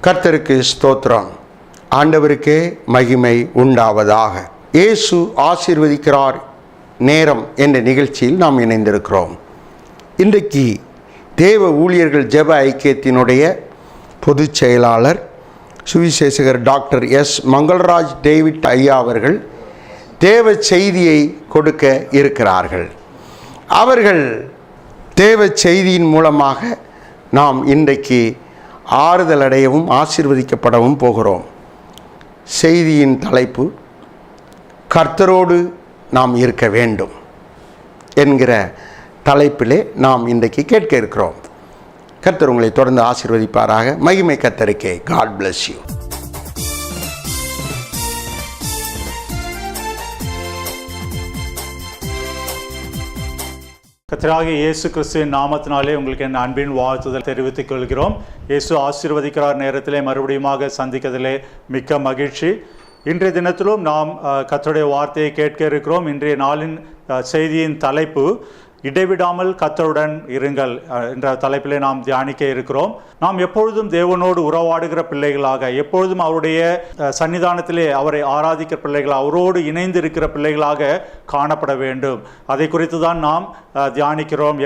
கர்த்தருக்கு ஸ்தோத்திரம். ஆண்டவருக்கே மகிமை உண்டாவதாக. இயேசு ஆசீர்வதிக்கிறார் நேரம் என்ற நிகழ்ச்சியில் நாம் இணைந்திருக்கிறோம். இன்றைக்கு தேவ ஊழியர்கள் ஜெப ஐக்கியத்தினுடைய பொதுச் செயலாளர் சுவிசேஷகர் டாக்டர் எஸ் மங்களராஜ் டேவிட் ஐயா அவர்கள் தேவ செய்தியை கொடுக்க இருக்கிறார்கள். அவர்கள் தேவ செய்தியின் மூலமாக நாம் இன்றைக்கு ஆறுதல் அடையவும் ஆசீர்வதிக்கப்படவும் போகிறோம். செய்தியின் தலைப்பு கர்த்தரோடு நாம் இருக்க வேண்டும் என்கிற தலைப்பிலே நாம் இன்றைக்கு கேட்க இருக்கிறோம். கர்த்தர் உங்களை தொடர்ந்து ஆசீர்வதிப்பாராக. மகிமை கர்த்தருக்கே. God bless you. கர்த்தராகிய இயேசு கிறிஸ்துவின் நாமத்தினாலே உங்களுக்கு என் அன்பின் வாழ்த்துதல் தெரிவித்துக் கொள்கிறோம். இயேசு ஆசீர்வதிக்கிறார் நேரத்திலே மறுபடியுமாக சந்திக்கிறதிலே மிக்க மகிழ்ச்சி. இன்றைய தினத்திலும் நாம் கர்த்தருடைய வார்த்தையை கேட்க இருக்கிறோம். இன்றைய நாளின் செய்தியின் தலைப்பு இடைவிடாமல் கர்த்தருடன் இருங்கள் என்ற தலைப்பிலே நாம் தியானிக்க இருக்கிறோம். நாம் எப்பொழுதும் தேவனோடு உறவாடுகிற பிள்ளைகளாக, எப்பொழுதும் அவருடைய சன்னிதானத்திலே அவரை ஆராதிக்கிற பிள்ளைகளாக, அவரோடு இணைந்து இருக்கிற பிள்ளைகளாக காணப்பட வேண்டும். அதை குறித்து தான் நாம் தியானிக்கிறோம்.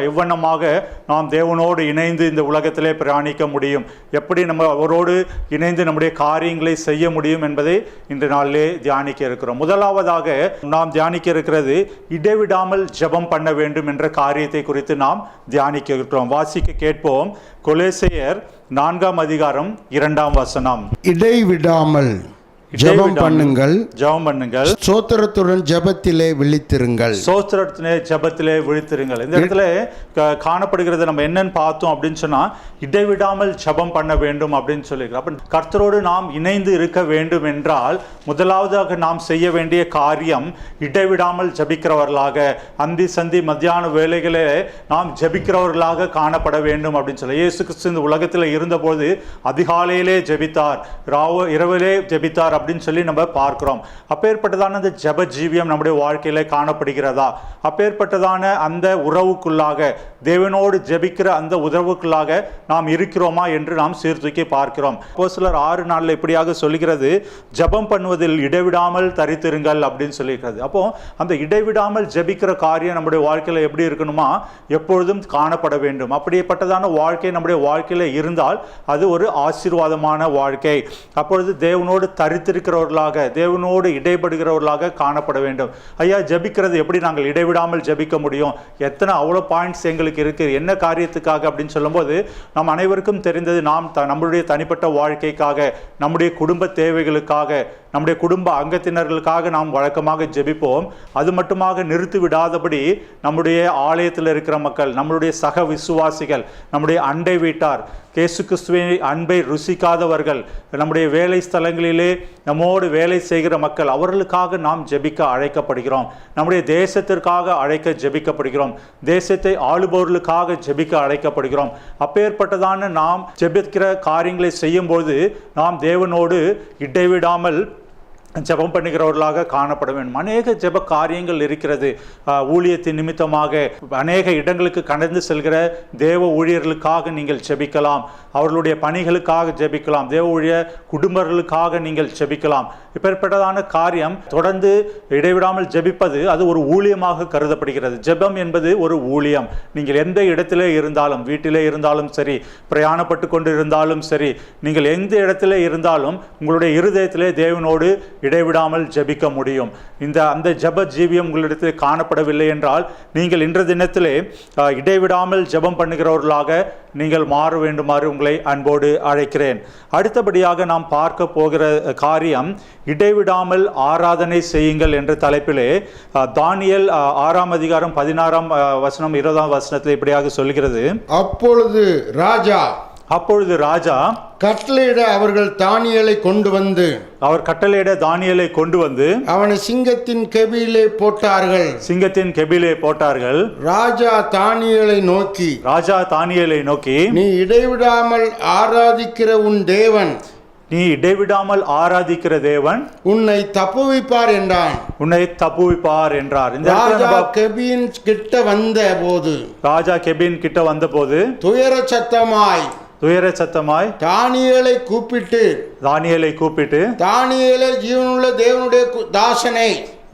எவ்வண்ணமாக நாம் தேவனோடு இணைந்து இந்த உலகத்திலே பிரயாணிக்க முடியும், எப்படி நம்ம அவரோடு இணைந்து நம்முடைய காரியங்களை செய்ய முடியும் என்பதை இன்று நாளிலே தியானிக்க இருக்கிறோம். முதலாவதாக நாம் தியானிக்க இருக்கிறது இடைவிடாமல் ஜெபம் பண்ண வேண்டும் என்ற காரியத்தை குறித்து நாம் தியானிக்க இருக்கிறோம். வாசிக்க கேட்போம். கொலோசையர் 4ஆம் அதிகாரம் 2ஆம் வசனம். இடைவிடாமல் ஜெபம் பண்ணுங்கள், ஸ்தோத்திரத்துடன் ஜெபத்திலே விழித்திருங்கள். ஜெபத்திலே விழித்திருங்கள். இந்த இடத்துல காணப்படுகிறது நம்ம என்னன்னு பார்த்தோம் அப்படின்னு சொன்னா, இடைவிடாமல் ஜெபம் பண்ண வேண்டும் அப்படின்னு சொல்லியிருக்கிறோம். அப்ப கர்த்தரோடு நாம் இணைந்து இருக்க வேண்டும் என்றால் முதலாவதாக நாம் செய்ய வேண்டிய காரியம் இடைவிடாமல் ஜெபிக்கிறவர்களாக, அந்தி சந்தி மத்தியான வேளைகளே நாம் ஜெபிக்கிறவர்களாக காணப்பட வேண்டும் அப்படின்னு சொல்லி இயேசு கிறிஸ்து இந்த உலகத்தில் இருந்தபோது அதிகாலையிலே ஜெபித்தார், இரவிலே ஜெபித்தார் அப்படின்னு சொல்லி நம்ம பார்க்கிறோம். அப்பேற்பட்டதான அந்த ஜெப ஜீவியம் நம்முடைய வாழ்க்கையில காணப்படுகிறதா? அப்பேற்பட்டதான அந்த உறவுக்குள்ளாக, தேவனோடு ஜெபிக்கிற அந்த உறவுக்குள்ளாக நாம் இருக்கிறோமா என்று நாம் சீர்தூக்கி பார்க்கிறோம். அப்போஸ்தலர் 6:4 இப்படியாக சொல்லுகிறது, ஜெபம் பண்ணுவதில் இடைவிடாமல் தரித்திருங்கள் அப்படின்னு சொல்லியிருக்கிறது. அப்போ அந்த இடைவிடாமல் ஜெபிக்கிற காரியம் நம்முடைய வாழ்க்கையில எப்படி இருக்கணுமா? எப்பொழுதும் காணப்பட வேண்டும். அப்படிப்பட்டதான வாழ்க்கை நம்முடைய வாழ்க்கையில இருந்தால் அது ஒரு ஆசீர்வாதமான வாழ்க்கை. அப்பொழுது தேவனோடு தரித்திருக்கிறவர்களாக, தேவனோடு இடைப்படுகிறவர்களாக காணப்பட வேண்டும். ஐயா, ஜெபிக்கிறது எப்படி நாங்கள் இடைவிடாமல் ஜெபிக்க முடியும்? எத்தனை அவ்வளோ பாயிண்ட்ஸ் எங்களுக்கு இருக்கு, என்ன காரியத்துக்காக அப்படின்னு சொல்லும்போது நாம் அனைவருக்கும் தெரிந்தது, நாம் நம்முடைய தனிப்பட்ட வாழ்க்கைக்காக, நம்முடைய குடும்ப தேவைகளுக்காக, நம்முடைய குடும்ப அங்கத்தினர்களுக்காக நாம் வழக்கமாக ஜெபிப்போம். அது மட்டுமாக நிறுத்தி விடாதபடி நம்முடைய ஆலயத்தில் இருக்கிற மக்கள், நம்முடைய சக விசுவாசிகள், நம்முடைய அண்டை வீட்டார், இயேசு கிறிஸ்துவின் அன்பை ருசிக்காதவர்கள், நம்முடைய வேலை ஸ்தலங்களிலே நம்மோடு வேலை செய்கிற மக்கள், அவர்களுக்காக நாம் ஜெபிக்க அழைக்கப்படுகிறோம். நம்முடைய தேசத்திற்காக ஜெபிக்கப்படுகிறோம். தேசத்தை ஆளுபவர்களுக்காக ஜெபிக்க அழைக்கப்படுகிறோம். அப்பேற்பட்டதான நாம் ஜெபிக்கிற காரியங்களை செய்யும்போது நாம் தேவனோடு இடைவிடாமல் ஜெபம் பண்ணுகிறவர்களாக காணப்பட வேண்டும். அநேக ஜெப காரியங்கள் இருக்கிறது. ஊழியத்தின் நிமித்தமாக அநேக இடங்களுக்கு கடந்து செல்கிற தேவ ஊழியர்களுக்காக நீங்கள் ஜெபிக்கலாம், அவர்களுடைய பணிகளுக்காக ஜெபிக்கலாம், தேவ ஊழிய குடும்பங்களுக்காக நீங்கள் ஜெபிக்கலாம். இப்பேற்பட்டதான காரியம் தொடர்ந்து இடைவிடாமல் ஜெபிப்பது அது ஒரு ஊழியமாக கருதப்படுகிறது. ஜெபம் என்பது ஒரு ஊழியம். நீங்கள் எந்த இடத்திலே இருந்தாலும், வீட்டிலே இருந்தாலும் சரி, பிரயாணப்பட்டு கொண்டு இருந்தாலும் சரி, நீங்கள் எந்த இடத்திலே இருந்தாலும் உங்களுடைய இருதயத்திலே தேவனோடு இடைவிடாமல் ஜெபிக்க முடியும். அந்த ஜெப ஜீவியம் உங்களிடத்தில் காணப்படவில்லை என்றால் நீங்கள் இன்ற தினத்திலே இடைவிடாமல் ஜெபம் பண்ணுகிறவர்களாக நீங்கள் மாற வேண்டுமாறு உங்களை அன்போடு அழைக்கிறேன். அடுத்தபடியாக நாம் பார்க்க போகிற காரியம் இடைவிடாமல் ஆராதனை செய்யுங்கள் என்ற தலைப்பிலே தானியேல் 6ஆம் அதிகாரம் 16ஆம் வசனம் 20ஆம் வசனத்தில் இப்படியாக சொல்கிறது, அப்பொழுது ராஜா கட்டளையிட அவர்கள் தானியேலை கொண்டு வந்து, அவர் கட்டளையிட தானியேலை கொண்டு வந்து அவனை சிங்கத்தின் கெபியிலே போட்டார்கள். ராஜா தானியேலை நோக்கி நீ இடைவிடாமல் ஆராதிக்கிற தேவன் உன்னை தப்புவிப்பார் என்றார். ராஜா கெபியின் கிட்ட வந்த போது துயர சத்தமாய் துயர சத்தமாய் தானியேலை கூப்பிட்டு தானியேலே ஜீவனுள்ள தேவனுடைய தாசனை,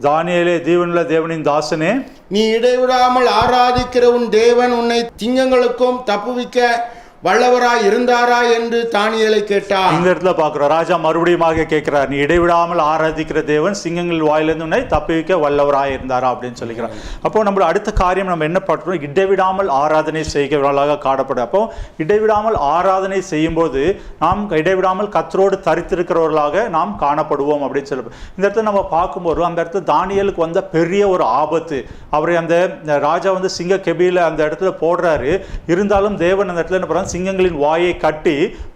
தானியேலே ஜீவனுள்ள தேவனின் தாசனே, நீ இடைவிடாமல் ஆராதிக்கிற உன் தேவன் உன்னை திங்கங்களுக்கும் தப்புவிக்க வல்லவராய் இருந்தாரா என்று தானியேலை கேட்டார். இந்த இடத்துல பார்க்கிறோம், ராஜா மறுபடியும் கேட்கிறார், நீ இடைவிடாமல் ஆராதிக்கிற தேவன் சிங்கங்கள் வாயிலிருந்து உன்னை தப்புவிக்க வல்லவராய் இருந்தாரா அப்படின்னு சொல்லிக்கிறார். அப்போ நம்மளோட அடுத்த காரியம் நம்ம என்ன பண்றோம், இடைவிடாமல் ஆராதனை செய்கிறவர்களாக காணப்படும். அப்போ இடைவிடாமல் ஆராதனை செய்யும் போது நாம் இடைவிடாமல் கர்த்தரோடு தரித்திருக்கிறவர்களாக நாம் காணப்படுவோம் அப்படின்னு சொல்லி இந்த இடத்துல நம்ம பார்க்கும்போது அந்த இடத்துல தானியேலுக்கு வந்த பெரிய ஒரு ஆபத்து. அவரை அந்த ராஜா வந்து சிங்க கெபியில அந்த இடத்துல போடுறாரு. இருந்தாலும் தேவன் அந்த இடத்துல என்ன பண்றாங்க, சிங்கங்களின் வாயை கட்டி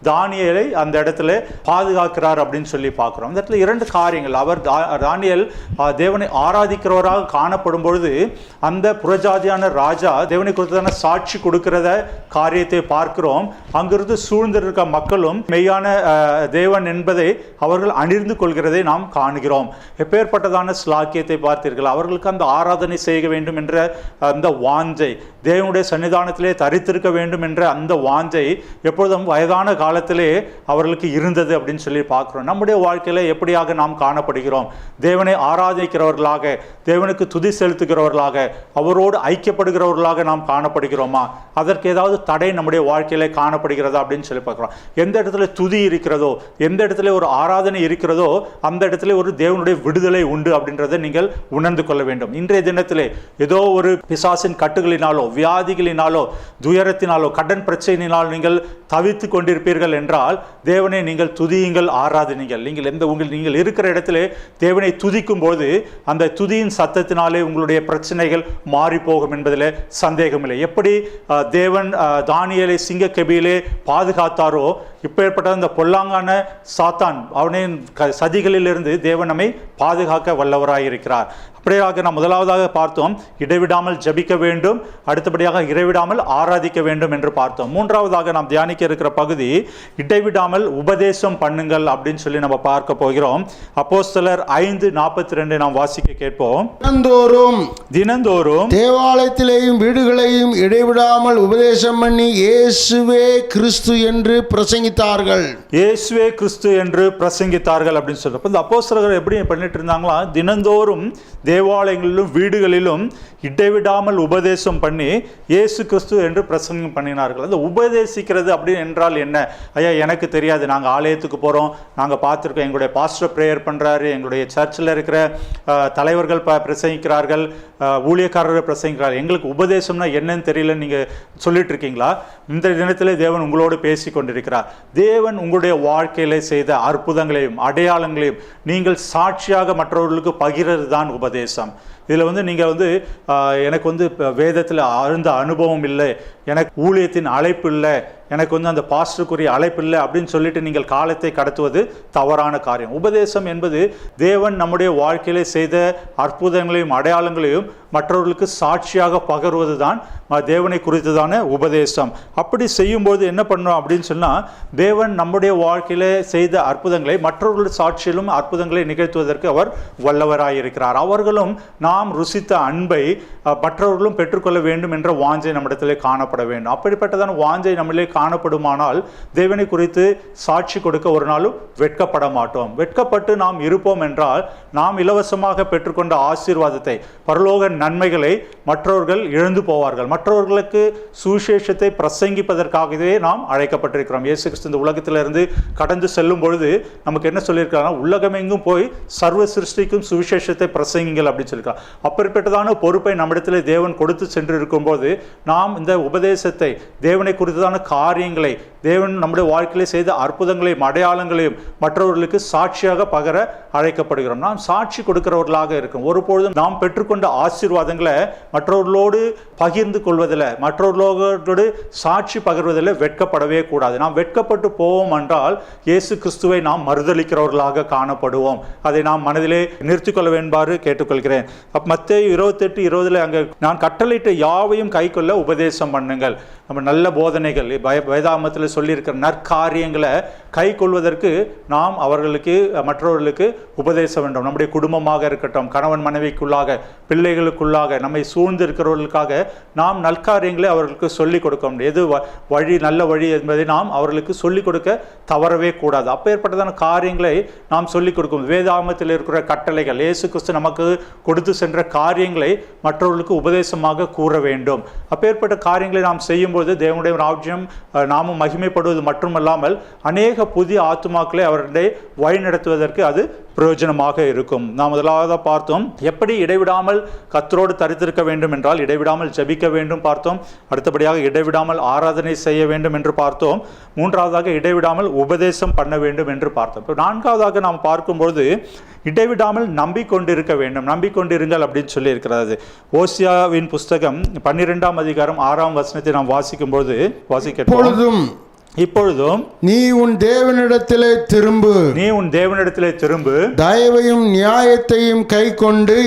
தானியேலை அந்த இடத்துல பாதுகாக்கிறார் அப்படின்னு சொல்லி பார்க்கிறோம். அந்த இடத்துல இரண்டு காரியங்கள். அவர் தானியேல் தேவனை ஆராதிக்கிறவராக காணப்படும் பொழுது அந்த புறஜாதியான ராஜா தேவனை குறித்தான சாட்சி கொடுக்கிறத காரியத்தை பார்க்கிறோம். அங்கிருந்து சூழ்ந்திருக்க மக்களும் மெய்யான தேவன் என்பதை அவர்கள் அணிந்து கொள்கிறதை நாம் காணுகிறோம். எப்பேற்பட்டதான ஸ்லாக்கியத்தை பார்த்தீர்கள். அவர்களுக்கு அந்த ஆராதனை செய்ய வேண்டும் என்ற அந்த வாஞ்சை, தேவனுடைய சன்னிதானத்திலே தரித்திருக்க வேண்டும் என்ற அந்த வாஞ்சை எப்பொழுதும் வயதான காலத்திலே அவர்களுக்கு இருந்தது அப்படின்னு சொல்லி பார்க்கிறோம். நம்முடைய வாழ்க்கையில எப்படியாக நாம் காணப்படுகிறோம்? தேவனை ஆராதிக்கிறவர்களாக, தேவனுக்கு துதி செலுத்துகிறவர்களாக, அவரோடு ஐக்கியப்படுகிறவர்களாக நாம் காணப்படுகிறோமா? அதற்கு ஏதாவது தடை நம்முடைய வாழ்க்கையில காணப்படுகிறதா அப்படின்னு சொல்லி பார்க்கிறோம். எந்த இடத்துல துதி இருக்கிறதோ, எந்த இடத்துல ஒரு ஆராதனை இருக்கிறதோ, அந்த இடத்துல ஒரு தேவனுடைய விடுதலை உண்டு அப்படின்றத நீங்கள் உணர்ந்து கொள்ள வேண்டும். இன்றைய தினத்திலே ஏதோ ஒரு பிசாசின் கட்டுகளினாலோ, வியாதிகளினாலோ, துயரத்தினாலோ, கடன் பிரச்சனையினால் நீங்கள் தவித்து கொண்டிருப்பீர்கள் என்றால் தேவனை நீங்கள் துதியுங்கள், ஆராதனைகள். நீங்கள் இருக்கிற இடத்திலே தேவனை துதிக்கும் போது அந்த துதியின் சத்தத்தினாலே உங்களுடைய பிரச்சனைகள் மாறி போகும் என்பதில் சந்தேகமில்லை. எப்படி தேவன் தானியேலை சிங்க கெபியிலே பாதுகாத்தாரோ, இப்பேற்பட்ட அந்த பொல்லாங்கான சாத்தான் அவனின் சதிகளிலிருந்து தேவன் நம்மை பாதுகாக்க வல்லவராயிருக்கிறார். அப்படியாக நாம் முதலாவதாக பார்த்தோம், இடைவிடாமல் ஜபிக்க வேண்டும். அடுத்தபடியாக இடைவிடாமல் ஆராதிக்க வேண்டும் என்று பார்த்தோம். மூன்றாவதாக நாம் தியானிக்க இருக்கிற பகுதி, இடைவிடாமல் உபதேசம் பண்ணுங்கள் அப்படின்னு சொல்லி நம்ம பார்க்க போகிறோம். அப்போஸ்தலர் 5:42 நாம் வாசிக்க கேட்போம். தினந்தோறும் தேவாலயத்திலேயும் வீடுகளையும் இடைவிடாமல் உபதேசம் பண்ணி இயேசுவே கிறிஸ்து என்று பிரசங்கித்தார்கள். இயேசுவே கிறிஸ்து என்று பிரசங்கித்தார்கள் அப்படின்னு சொல்றப்ப இந்த அப்போஸ்தலர்கள் எப்படி பண்ணிட்டு இருந்தாங்களா, தினந்தோறும் தேவாலயங்களிலும் வீடுகளிலும் இடைவிடாமல் உபதேசம் பண்ணி இயேசு கிறிஸ்து என்று பிரசங்கம் பண்ணினார்கள். அந்த உபதேசிக்கிறது அப்படின்னு என்றால் என்ன? ஐயா எனக்கு தெரியாது, நாங்கள் ஆலயத்துக்கு போகிறோம், நாங்கள் பார்த்துருக்கோம், எங்களுடைய பாஸ்டர் ப்ரேயர் பண்ணுறாரு, எங்களுடைய சர்ச்சில் இருக்கிற தலைவர்கள் பிரசங்கிக்கிறார்கள், ஊழியக்காரர்கள் பிரசங்கிக்கிறார்கள், எங்களுக்கு உபதேசம்னா என்னன்னு தெரியலன்னு நீங்கள் சொல்லிட்டு இருக்கீங்களா? இந்த தினத்திலே தேவன் உங்களோடு பேசி கொண்டிருக்கிறார். தேவன் உங்களுடைய வாழ்க்கையில செய்த அற்புதங்களையும் அடையாளங்களையும் நீங்கள் சாட்சியாக மற்றவர்களுக்கு பகிர்றது தான் உபதேசம். இதில் நீங்கள் எனக்கு வேதத்தில் ஆழ்ந்த அனுபவம் இல்லை, எனக்கு ஊழியத்தின் அழைப்பு இல்லை, எனக்கு அந்த பாஸ்டருக்குரிய அழைப்பு இல்லை அப்படின்னு சொல்லிட்டு நீங்கள் காலத்தை கடத்துவது தவறான காரியம். உபதேசம் என்பது தேவன் நம்முடைய வாழ்க்கையிலே செய்த அற்புதங்களையும் அடையாளங்களையும் மற்றவர்களுக்கு சாட்சியாக பகர்வது தான் தேவனை குறித்ததான உபதேசம். அப்படி செய்யும்போது என்ன பண்ணோம் அப்படின்னு சொன்னால், தேவன் நம்முடைய வாழ்க்கையிலே செய்த அற்புதங்களை மற்றவர்களுடைய சாட்சியிலும் அற்புதங்களை நிகழ்த்துவதற்கு அவர் வல்லவராயிருக்கிறார். அவர்களும் நாம் ருசித்த அன்பை மற்றவர்களும் பெற்றுக்கொள்ள வேண்டும் என்ற வாஞ்சை நம்மிடத்திலே காணப்பட வேண்டும். அப்படிப்பட்டதான வாஞ்சை நம்மளே காணப்படுமானால் தேவனை குறித்து சாட்சி கொடுக்க ஒரு நாளும் வெட்கப்பட மாட்டோம். வெட்கப்பட்டு நாம் இருப்போம் என்றால் நாம் இலவசமாக பெற்றுக்கொண்ட ஆசீர்வாதத்தை, பரலோக நன்மைகளை மற்றவர்கள் இழந்து போவார்கள். மற்றவர்களுக்கு சுவிசேஷத்தை பிரசங்கிப்பதற்காகவே நாம் அழைக்கப்பட்டிருக்கிறோம். இயேசு கிறிஸ்து இந்த உலகத்திலிருந்து கடந்து செல்லும் பொழுது நமக்கு என்ன சொல்லியிருக்காங்க, உலகமெங்கும் போய் சர்வ சிருஷ்டிக்கும் சுவிசேஷத்தை பிரசங்கிங்கள் அப்படின்னு சொல்லியிருக்காங்க. அப்படிப்பட்டதான பொறுப்பை நம்மிடத்தில் தேவன் கொடுத்து சென்று இருக்கும்போது நாம் இந்த உபதேசத்தை, தேவனை குறித்ததான காரியங்களை, தேவன் நம்முடைய வாழ்க்கையிலே செய்த அற்புதங்களையும் அடையாளங்களையும் மற்றவர்களுக்கு சாட்சியாக பகர அழைக்கப்படுகிறோம். நாம் சாட்சி கொடுக்கிறவர்களாக இருக்கும். ஒருபொழுதும் நாம் பெற்றுக்கொண்ட ஆசீர்வாதங்களை மற்றவர்களோடு பகிர்ந்து கொள்வதில், மற்றவர்களோடு சாட்சி பகிர்வதில் வெட்கப்படவே கூடாது. நாம் வெட்கப்பட்டு போவோம் என்றால் இயேசு கிறிஸ்துவை நாம் மறுதலிக்கிறவர்களாக காணப்படுவோம். அதை நாம் மனதிலே நிறுத்திக் கொள்ள வேண்டுமாறு கேட்டுக்கொள்கிறேன். மத்தேயு 28:20 அங்கே நான் கட்டளையிட்ட யாவையும் கைக்கொள்ள உபதேசம் பண்ணுங்கள். நம்ம நல்ல போதனைகள் வேதாகமத்தில் சொல்லியிருக்கிற நற்காரியங்களை கை கொள்வதற்கு நாம் அவர்களுக்கு மற்றவர்களுக்கு உபதேச வேண்டும். நம்முடைய குடும்பமாக இருக்கட்டும், கணவன் மனைவிக்குள்ளாக, பிள்ளைகளுக்குள்ளாக, நம்மை சூழ்ந்து இருக்கிறவர்களுக்காக நாம் நற்காரியங்களை அவர்களுக்கு சொல்லிக் கொடுக்க முடியும். எது வழி, நல்ல வழி என்பதை நாம் அவர்களுக்கு சொல்லிக் கொடுக்க தவறவே கூடாது. அப்பேற்பட்டதான காரியங்களை நாம் சொல்லிக் கொடுக்கும். வேதாகமத்தில் இருக்கிற கட்டளைகள், இயேசு கிறிஸ்து நமக்கு கொடுத்து சென்ற காரியங்களை மற்றவர்களுக்கு உபதேசமாக கூற வேண்டும். அப்பேற்பட்ட காரியங்களை நாம் செய்யும்போது தேவனுடைய ராஜ்யம் நாமும் மகிமைப்படுவது மட்டுமல்லாமல் அநேக புதிய ஆத்துமாக்களை அவர்களை வழிநடத்துவதற்கு அது பிரயோஜனமாக இருக்கும். நாம் முதலாவது பார்த்தோம், எப்படி இடைவிடாமல் கர்த்தரோடு தரித்திருக்க வேண்டும் என்றால் இடைவிடாமல் ஜெபிக்க வேண்டும் பார்த்தோம். அடுத்தபடியாக இடைவிடாமல் ஆராதனை செய்ய வேண்டும் என்று பார்த்தோம். மூன்றாவதாக இடைவிடாமல் உபதேசம் பண்ண வேண்டும் என்று பார்த்தோம். இப்போ நான்காவதாக நாம் பார்க்கும்போது இடைவிடாமல் நம்பிக்கொண்டிருக்க வேண்டும். நம்பிக்கொண்டிருங்கள் அப்படின்னு சொல்லி இருக்கிறது. ஓசியாவின் புஸ்தகம் 12ஆம் அதிகாரம் 6ஆம் வசனத்தை நாம் வாசிக்கும்போது இப்பொழுதும் நீ உன் தேவனிடத்திலே திரும்பு, தயவையும் நியாயத்தையும் கைக்கொண்டு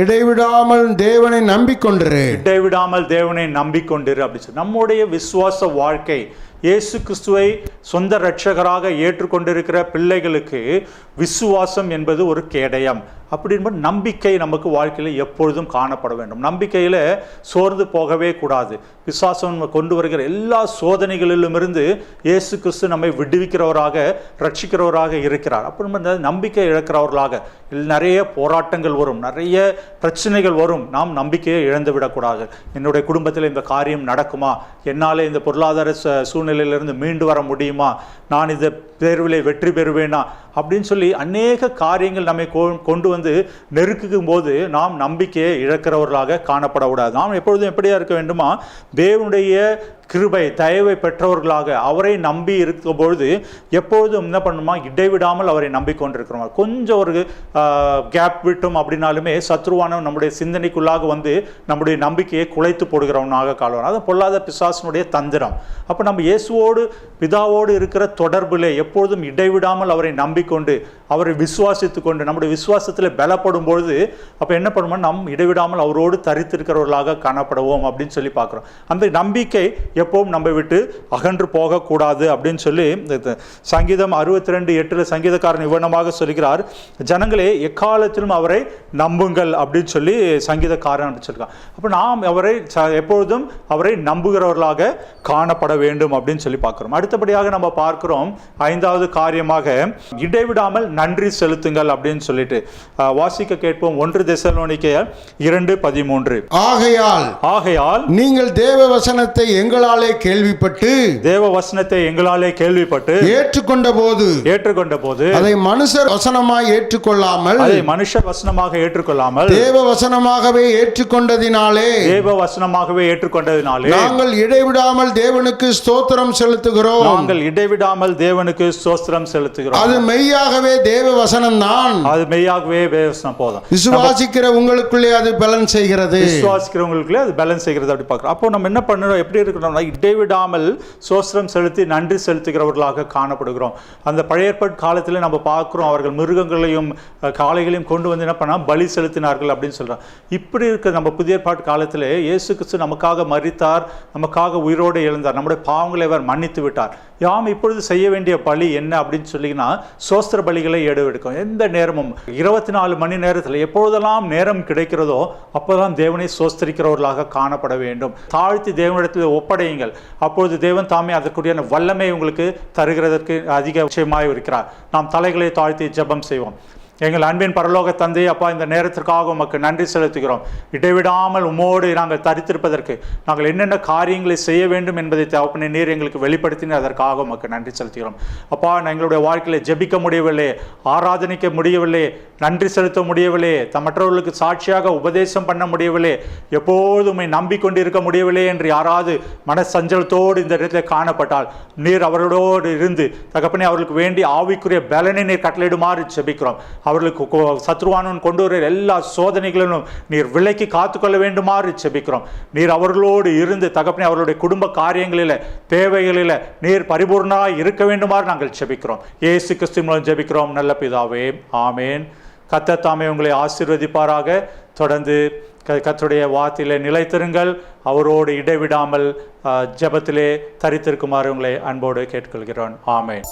இடைவிடாமல் தேவனை நம்பிக்கொண்டிரு அப்படி சொல்லி நம்முடைய விசுவாச வாழ்க்கை இயேசு கிறிஸ்துவை சொந்த இரட்சகராக ஏற்றுக்கொண்டிருக்கிற பிள்ளைகளுக்கு விசுவாசம் என்பது ஒரு கேடயம். அப்படின்போது நம்பிக்கை நமக்கு வாழ்க்கையில் எப்பொழுதும் காணப்பட வேண்டும். நம்பிக்கையில் சோர்ந்து போகவே கூடாது. விசுவாசம் கொண்டு வருகிற எல்லா சோதனைகளிலுமிருந்து இயேசு கிறிஸ்து நம்மை விடுவிக்கிறவராக, ரட்சிக்கிறவராக இருக்கிறார். அப்படி நம்பிக்கை இழக்கிறவர்களாக நிறைய போராட்டங்கள் வரும், நிறைய பிரச்சனைகள் வரும். நாம் நம்பிக்கையை இழந்து விடக்கூடாது. என்னுடைய குடும்பத்தில் இந்த காரியம் நடக்குமா, என்னால் இந்த பொருளாதார சூழ்நிலையிலிருந்து மீண்டு வர முடியுமா, நான் இந்த தேர்விலே வெற்றி பெறுவேனா அப்படின்னு சொல்லி அநேக காரியங்கள் நம்மை கொண்டு வந்து நெருக்கும் போது நாம் நம்பிக்கையை இழக்கிறவர்களாக காணப்படக்கூடாது. நாம் எப்பொழுதும் எப்படியா இருக்க வேண்டுமா, தேவனுடைய கிருபை தயவை பெற்றவர்களாக அவரை நம்பி இருக்கும் பொழுது எப்பொழுதும் என்ன பண்ணுமா, இடைவிடாமல் அவரை நம்பிக்கொண்டிருக்கிறோம். கொஞ்சம் ஒரு கேப் விட்டும் அப்படின்னாலுமே சத்ருவானவன் நம்முடைய சிந்தனைக்குள்ளாக வந்து நம்முடைய நம்பிக்கையை குலைத்து போடுகிறவனாக காணுவான். அது பொல்லாத பிசாசனுடைய தந்திரம். அப்போ நம்ம இயேசுவோடு பிதாவோடு இருக்கிற தொடர்பில் எப்பொழுதும் இடைவிடாமல் அவரை நம்பிக்கொண்டு அவரை விசுவாசித்து கொண்டு நம்முடைய விசுவாசத்தில் பலப்படும் பொழுது அப்போ என்ன பண்ணுவோம், நம் இடைவிடாமல் அவரோடு தரித்திருக்கிறவர்களாக காணப்படுவோம் அப்படின்னு சொல்லி பார்க்குறோம். அந்த நம்பிக்கை எப்பவும் நம்ம விட்டு அகன்று போகக்கூடாது அப்படின்னு சொல்லி சங்கீதம் 62:8 சங்கீதக்காரன் இவ்வளமாக சொல்கிறார், ஜனங்களே எக்காலத்திலும் அவரை நம்புங்கள் அப்படின்னு சொல்லி சங்கீதக்காரன் சொல்லியிருக்கான். அப்போ நாம் அவரை எப்பொழுதும் அவரை நம்புகிறவர்களாக காணப்பட வேண்டும் அப்படின்னு சொல்லி பார்க்கிறோம். அடுத்தபடியாக நம்ம பார்க்கிறோம் 5வது காரியமாக இடைவிடாமல் நன்றி செலுத்துங்கள் அப்படின்னு சொல்லிட்டு வாசிக்க கேட்போம். 1 தெசலோனிக்கேயர் 2:13 ஆகையால் நீங்கள் தேவ வசனத்தை எங்களாலே கேள்விப்பட்டு ஏற்றுக்கொண்ட போது அதை மனுஷர் வசனமாய் ஏற்றுக்கொள்ளாமல் தேவ வசனமாகவே ஏற்றுக்கொண்டதினாலே நாங்கள் இடைவிடாமல் தேவனுக்கு ஸ்தோத்திரம் செலுத்துகிறோம். அது மெய்யாகவே தேவ வசனம் தான். போதும். விசுவாசிக்கிற உங்களுக்குள்ளே அது பேலன்ஸ் செய்கிறது. அப்படி பார்க்கிறோம். அப்போ நம்ம என்ன பண்ணணும், எப்படி இருக்கணும், இடைவிடாமல் சோஸ்திரம் செலுத்தி நன்றி செலுத்துகிறவர்களாக காணப்படுகிறோம். அந்த பழைய ஏற்பாட்டு காலத்தில் நம்ம பார்க்கிறோம், அவர்கள் மிருகங்களையும் காளைகளையும் கொண்டு வந்து என்ன பண்ணா பலி செலுத்தினார்கள் அப்படின்னு சொல்றோம். இப்படி இருக்க நம்ம புதிய ஏற்பாட்டு காலத்தில் இயேசு கிறிஸ்து நமக்காக மரித்தார், நமக்காக உயிரோடு எழுந்தார், நம்முடைய பாவங்களை அவர் மன்னித்து விட்டார். யாம் இப்பொழுது செய்ய வேண்டிய பலி என்ன அப்படின்னு சொல்லிங்கன்னா சோஸ்திர பலிகளை எடுக்கும். எந்த நேரமும் 24 மணி நேரத்தில் எப்பொழுதெல்லாம் நேரம் கிடைக்கிறதோ அப்போதான் தேவனை சோஸ்திரிக்கிறவர்களாக காணப்பட வேண்டும். தாழ்த்தி தேவனிடத்தில் ஒப்படையுங்கள், அப்பொழுது தேவன் தாமே அதற்குரிய வல்லமை உங்களுக்கு தருகிறதற்கு அதிக விஷயமாய் இருக்கிறார். நாம் தலைகளை தாழ்த்தி ஜெபம் செய்வோம். எங்கள் அன்பின் பரலோக தந்தை, அப்பா, இந்த நேரத்திற்காக உமக்கு நன்றி செலுத்துகிறோம். இடைவிடாமல் உமோடு நாங்கள் தரித்திருப்பதற்கு நாங்கள் என்னென்ன காரியங்களை செய்ய வேண்டும் என்பதை தகப்பனே நீர் எங்களுக்கு வெளிப்படுத்தின அதற்காக உமக்கு நன்றி செலுத்துகிறோம். அப்பா, எங்களுடைய வாழ்க்கையில் ஜெபிக்க முடியவில்லை, ஆராதனிக்க முடியவில்லை, நன்றி செலுத்த முடியவில்லை, மற்றவர்களுக்கு சாட்சியாக உபதேசம் பண்ண முடியவில்லை, எப்போதும் நம்பிக்கொண்டு இருக்க முடியவில்லை என்று யாராவது மனசஞ்சலத்தோடு இந்த இடத்தில் காணப்பட்டால் நீர் அவர்களோடு இருந்து தகப்பனே அவர்களுக்கு வேண்டிய ஆவிக்குரிய பலனை நீர் கட்டளையிடுமாறு ஜெபிக்கிறோம். அவர்களுக்கு சத்ருவானவன் கொண்டு வர எல்லா சோதனைகளிலும் நீர் விலைக்கு காத்துக்கொள்ள வேண்டுமாறு ஜெபிக்கிறோம். நீர் அவர்களோடு இருந்து தகப்பனே அவர்களுடைய குடும்ப காரியங்களில் தேவைகளில் நீர் பரிபூர்ணமாய் இருக்க வேண்டுமாறு நாங்கள் ஜெபிக்கிறோம். இயேசு கிறிஸ்து மூலம் ஜெபிக்கிறோம் நல்ல பிதாவே, ஆமேன். கர்த்தர் தாமே உங்களை ஆசீர்வதிப்பாராக. தொடர்ந்து கர்த்தருடைய வார்த்தையிலே நிலைத்திருங்கள். அவரோடு இடைவிடாமல் ஜெபத்திலே தரித்திருக்குமாறு உங்களை அன்போடு கேட்டுக்கொள்கிறோம். ஆமென்.